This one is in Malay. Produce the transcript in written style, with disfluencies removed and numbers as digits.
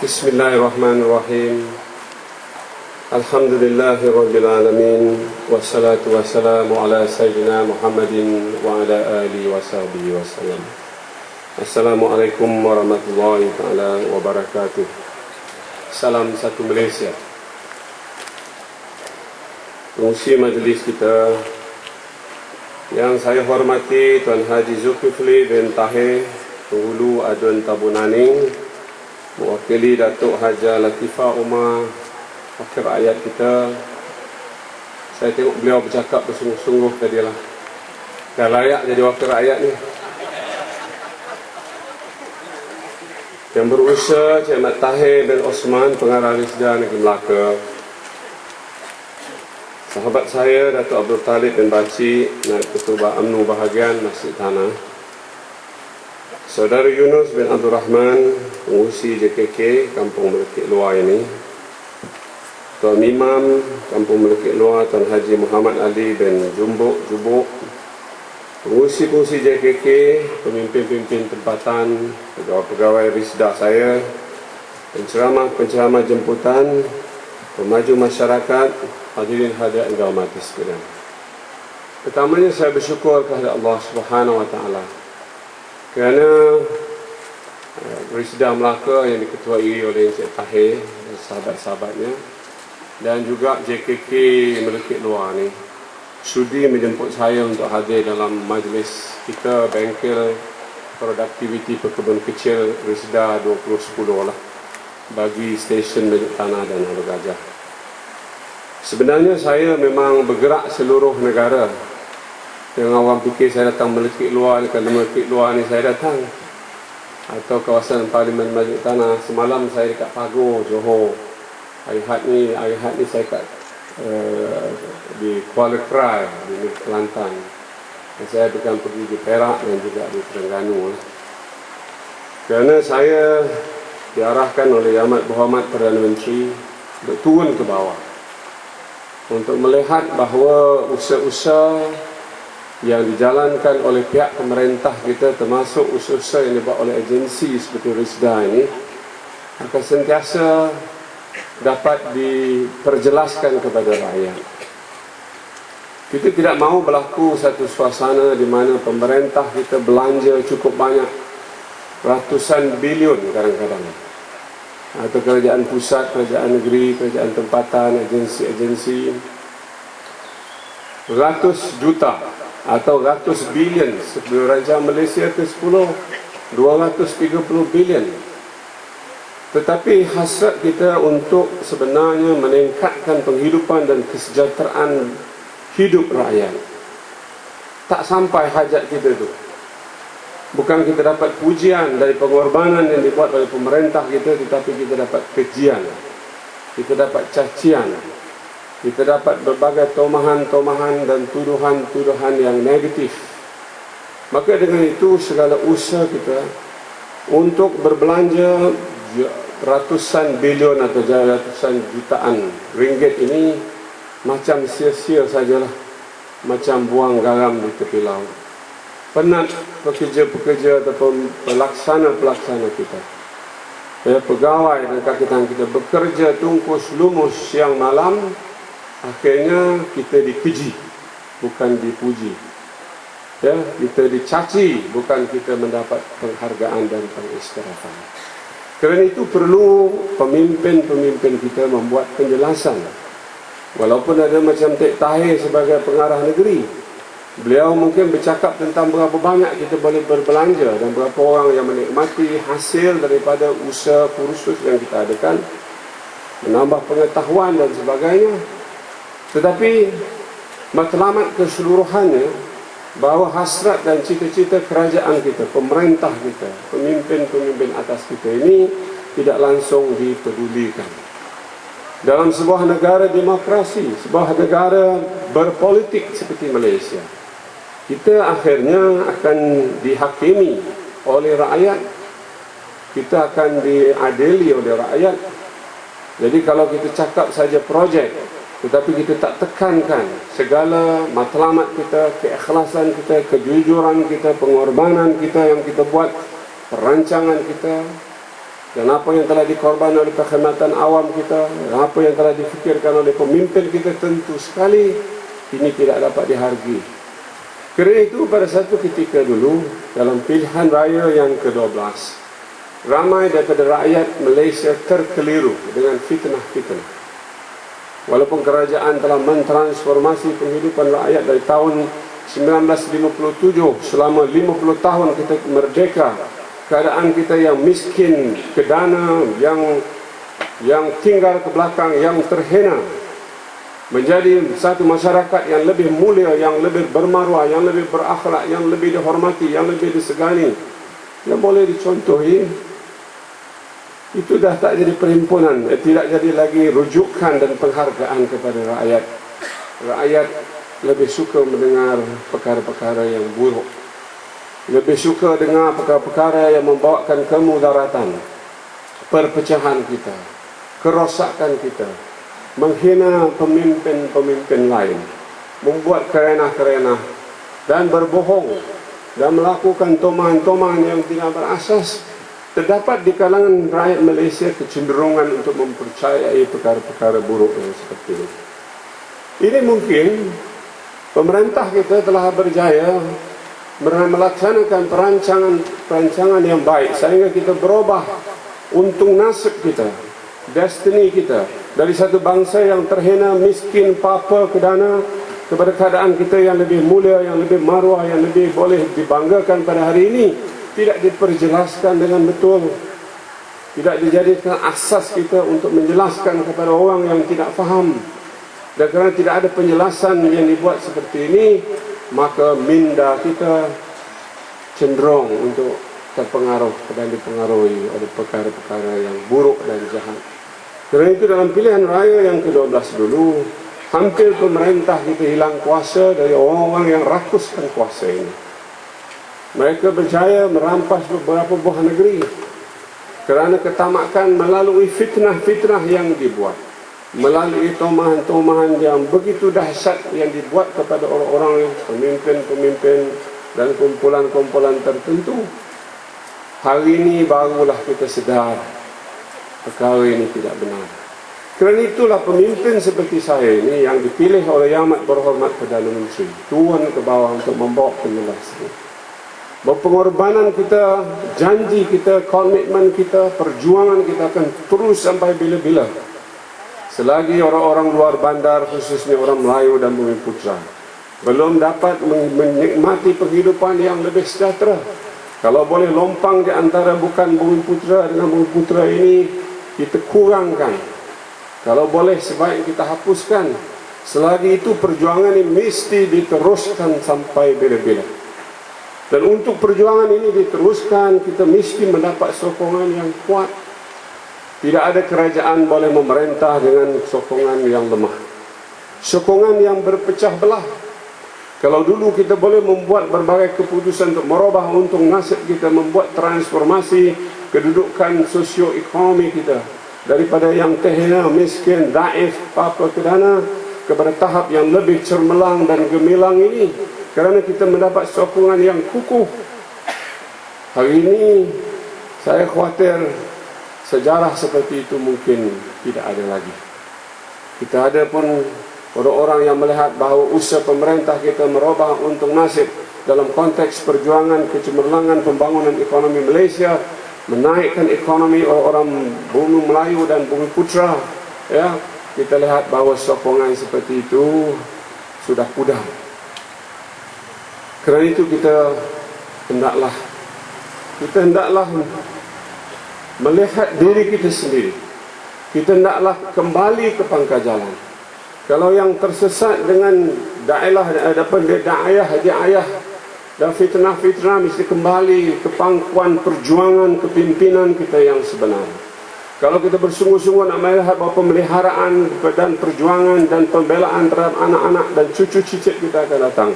Bismillahirrahmanirrahim. Alhamdulillahi Rabbil Alamin. Wassalatu wassalamu ala Sayyidina Muhammadin wa ala alihi wa sahbihi wasallam. Assalamualaikum warahmatullahi ta'ala wabarakatuh. Salam satu Malaysia. Pengurusi majlis kita yang saya hormati Tuan Haji Zulkifli bin Tahir, Penghulu Adun Tabunaning, mewakili Datuk Haja Latifah Umar, wakil rakyat kita. Saya tengok beliau bercakap bersungguh-sungguh tadilah. Dah layak jadi wakil rakyat ni. Yang berusaha Cik Mat Tahir bin Osman, Pengarah Risda Negeri Melaka. Sahabat saya Datuk Abdul Talib bin Baci, Naib Ketua UMNO Bahagian Masjid Tanah. Saudara Yunus bin Abdul Rahman, pengurusi JKK Kampung Melekit Luar ini. Tuan Imam Kampung Melekit Luar Tuan Haji Muhammad Ali bin Jubuk, pengurusi-pengurusi JKK, pemimpin-pemimpin tempatan, pegawai-pegawai Risda saya, penceramah-penceramah jemputan, pemaju masyarakat, hadirin hadirat yang dirahmati sekalian. Pertamanya saya bersyukur kepada Allah Subhanahu Wa Taala kerana Risda Melaka yang diketuai oleh Encik Tahir dan sahabat-sahabatnya, dan juga JKK Melekit Luar ni sudi menjemput saya untuk hadir dalam majlis kita bengkel produktiviti perkebun kecil Risda 2010 lah, bagi stesen Masjid Tanah dan Hulu Gajah. Sebenarnya saya memang bergerak seluruh negara. Jangan orang fikir saya datang Melekit Luar, kalau Melekit Luar ni saya datang, atau kawasan Parlimen Masjid Tanah. Semalam saya dekat Pago, Johor. Hari ni saya kat di Kuala Krai, di Kelantan. Dan saya akan pergi di Perak dan juga di Terengganu. Kerana saya diarahkan oleh Yang Amat Berhormat Perdana Menteri untuk turun ke bawah, untuk melihat bahawa usaha-usaha yang dijalankan oleh pihak pemerintah kita, termasuk usaha-usaha yang dibuat oleh agensi seperti Risda ini, akan sentiasa dapat diperjelaskan kepada rakyat. Kita tidak mahu berlaku satu suasana di mana pemerintah kita belanja cukup banyak, ratusan bilion kadang-kadang, atau kerajaan pusat, kerajaan negeri, kerajaan tempatan, agensi-agensi, ratus juta atau ratus bilion. Sebelum Raja Malaysia ke-10, 230 bilion. Tetapi hasrat kita untuk sebenarnya meningkatkan penghidupan dan kesejahteraan hidup rakyat, tak sampai hajat kita tu. Bukan kita dapat pujian dari pengorbanan yang dibuat oleh pemerintah kita, tetapi kita dapat kejian, kita dapat cacian, kita dapat berbagai tomahan-tomahan dan tuduhan-tuduhan yang negatif. Maka dengan itu segala usaha kita untuk berbelanja ratusan bilion atau ratusan jutaan ringgit ini macam sia-sia sajalah, macam buang garam di tepi laut. Penat pekerja-pekerja ataupun pelaksana-pelaksana kita, pegawai dan kakitan kita bekerja tungkus lumus siang malam. Akhirnya kita dikeji, bukan dipuji. Kita dicaci, bukan kita mendapat penghargaan dan pengistirafan. Kerana itu perlu pemimpin-pemimpin kita membuat penjelasan. Walaupun ada macam Cik Tahir sebagai pengarah negeri, beliau mungkin bercakap tentang berapa banyak kita boleh berbelanja dan berapa orang yang menikmati hasil daripada usaha kursus yang kita adakan, menambah pengetahuan dan sebagainya. Tetapi matlamat keseluruhannya, bahawa hasrat dan cita-cita kerajaan kita, pemerintah kita, pemimpin-pemimpin atas kita ini tidak langsung dipedulikan. Dalam sebuah negara demokrasi, sebuah negara berpolitik seperti Malaysia, kita akhirnya akan dihakimi oleh rakyat, kita akan diadili oleh rakyat. Jadi kalau kita cakap saja projek, tetapi kita tak tekankan segala matlamat kita, keikhlasan kita, kejujuran kita, pengorbanan kita yang kita buat, perancangan kita, dan apa yang telah dikorban oleh perkhidmatan awam kita, dan apa yang telah difikirkan oleh pemimpin kita, tentu sekali ini tidak dapat dihargai. Kerana itu pada satu ketika dulu dalam pilihan raya yang ke-12, ramai daripada rakyat Malaysia terkeliru dengan fitnah-fitnah. Walaupun kerajaan telah mentransformasi penghidupan rakyat dari tahun 1957, selama 50 tahun kita merdeka, keadaan kita yang miskin, kedana, yang tinggal ke belakang, yang terhina, menjadi satu masyarakat yang lebih mulia, yang lebih bermaruah, yang lebih berakhlak, yang lebih dihormati, yang lebih disegani, yang boleh dicontohi. Itu dah tak jadi perhimpunan, tidak jadi lagi rujukan dan penghargaan kepada rakyat. Rakyat lebih suka mendengar perkara-perkara yang buruk, lebih suka dengar perkara-perkara yang membawakan kemudaratan, perpecahan kita, kerosakan kita, menghina pemimpin-pemimpin lain, membuat kerenah-kerenah dan berbohong dan melakukan tomahan-tomahan yang tidak berasas. Terdapat di kalangan rakyat Malaysia kecenderungan untuk mempercayai perkara-perkara buruk yang seperti ini. Ini mungkin pemerintah kita telah berjaya melaksanakan perancangan yang baik sehingga kita berubah untung nasib kita, destiny kita, dari satu bangsa yang terhina, miskin, papa, kedana, kepada keadaan kita yang lebih mulia, yang lebih maruah, yang lebih boleh dibanggakan pada hari ini. Tidak diperjelaskan dengan betul, tidak dijadikan asas kita untuk menjelaskan kepada orang yang tidak faham. Dan kerana tidak ada penjelasan yang dibuat seperti ini, maka minda kita cenderung untuk terpengaruh dan dipengaruhi oleh perkara-perkara yang buruk dan jahat. Kerana itu dalam pilihan raya yang ke-12 dulu, hampir pemerintah kita hilang kuasa dari orang-orang yang rakuskan kuasa ini. Mereka berjaya merampas beberapa buah negeri kerana ketamakan melalui fitnah-fitnah yang dibuat, melalui tomahan-tomahan yang begitu dahsyat yang dibuat kepada orang-orang, pemimpin-pemimpin dan kumpulan-kumpulan tertentu. Hari ini barulah kita sedar perkara ini tidak benar. Kerana itulah pemimpin seperti saya ini yang dipilih oleh Yang Amat Berhormat Perdana Menteri turun ke bawah untuk membawa penjelasan. Pengorbanan kita, janji kita, komitmen kita, perjuangan kita akan terus sampai bila-bila. Selagi orang-orang luar bandar, khususnya orang Melayu dan Bumiputra, belum dapat menikmati penghidupan yang lebih sejahtera. Kalau boleh lompang di antara bukan Bumiputra dengan Bumiputra ini, kita kurangkan. Kalau boleh sebaik kita hapuskan. Selagi itu perjuangan ini mesti diteruskan sampai bila-bila. Dan untuk perjuangan ini diteruskan, kita mesti mendapat sokongan yang kuat. Tidak ada kerajaan boleh memerintah dengan sokongan yang lemah, sokongan yang berpecah belah. Kalau dulu kita boleh membuat berbagai keputusan untuk merubah untung nasib kita, membuat transformasi kedudukan sosioekonomi kita daripada yang terhina, miskin, daif, papa, kedana, kepada tahap yang lebih cermelang dan gemilang ini, kerana kita mendapat sokongan yang kukuh. Hari ini saya khawatir sejarah seperti itu mungkin tidak ada lagi. Kita ada pun orang-orang yang melihat bahawa usaha pemerintah kita merubah untung nasib dalam konteks perjuangan kecemerlangan pembangunan ekonomi Malaysia, menaikkan ekonomi orang-orang Bumi Melayu dan Bumiputra, ya, kita lihat bahawa sokongan seperti itu sudah pudar. Kerana itu kita hendaklah melihat diri kita sendiri. Kita hendaklah kembali ke pangkal jalan. Kalau yang tersesat dengan dakwah dan fitnah-fitnah, mesti kembali ke pangkuan perjuangan kepimpinan kita yang sebenar. Kalau kita bersungguh-sungguh nak melihat bahawa pemeliharaan dan perjuangan dan pembelaan terhadap anak-anak dan cucu cicit kita akan datang,